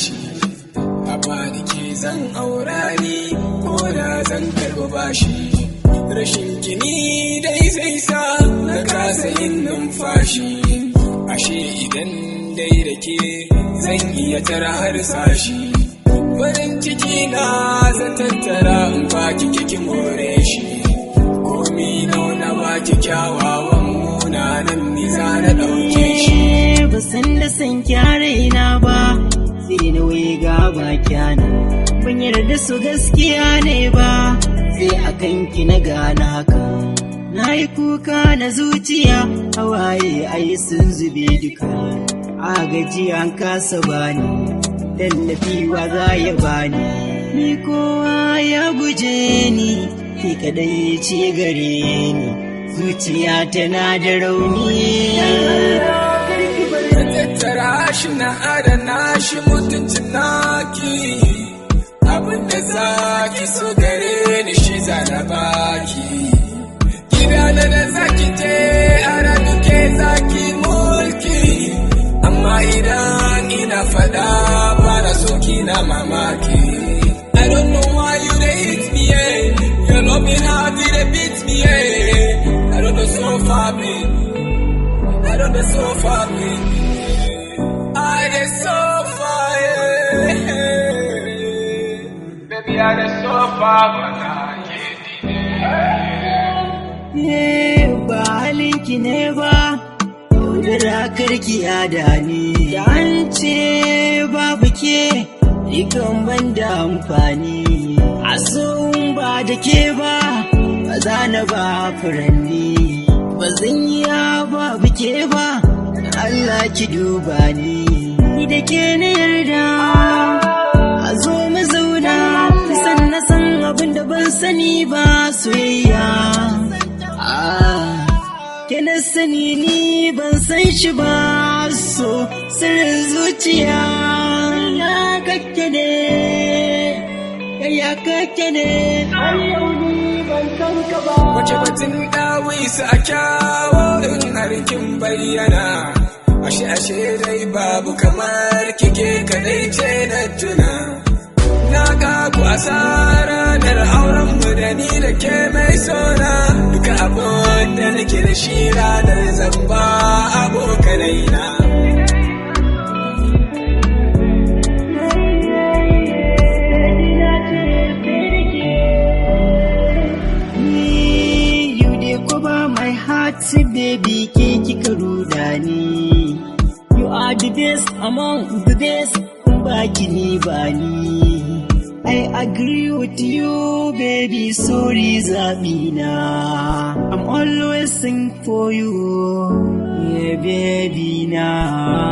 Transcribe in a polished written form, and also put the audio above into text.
tashi. A bani ke zan aurari ko da zan karɓi bashi. Rashin gini dai zai sa na kasa yin numfashi. Ashe idan dai da ke zan iya tara harsashi. Farin ciki na zan tattara in baki kiki more shi. Komi nauna baki kyawawan munanan ni za na ɗauke shi. Ba san da san kyare na ba, sai na waiga ba kyana. Ban yarda su gaskiya ne ba, sai akan ki na gane haka. Na yi kuka na zuciya, hawaye ai sun zube duka. Agaji an kasa bani, tallafiwa za ya bani. Ni kowa ya guje ni, ki kadai ce gare ni. Zuciya tana da rauni. Na tattara shi na adana shi mutuncin naki. Abinda zaki so gare ni shi zana baki. Gida da zaki je ana duke zaki mulki. Amma idan ina fada bana so kina mamaki. I don't know why you dey hit me, your loving heart dey beat me, I don't know so far me, I don't know so far me, I dey so far, baby I dey so far, but I can't. Ba halinki ne ba, yaudara karki yada ni. Da an ce babu ke, ikan ban da amfani. A sun ba da ke ba, ba za na ba furanni. Ba zan yi babu ke ba, Allah ki duba ni. Ni da ke na yarda, a zo mu zauna. San na san abin da ban sani ba soyayya. Kena sani ni ban san shi ba, so sirrin zuciya. Ya kake ne, ya kake ne, har yau ni ban san ka ba. Wace batun dawi su a kyawo in harkin bayyana. Ashe dai babu kamar kike kadai ce na tuna. Na kagu asara da auren mu da ni da ke mai sona. Duka abin da nake da shi ranar zamba abokanai na. You dey cover my heart, baby, ke kika ruda ni. You are the best among the best, baki ni ba ni. I agree with you, baby, sorry Zabina. I'm always sing for you, yeah, baby, now.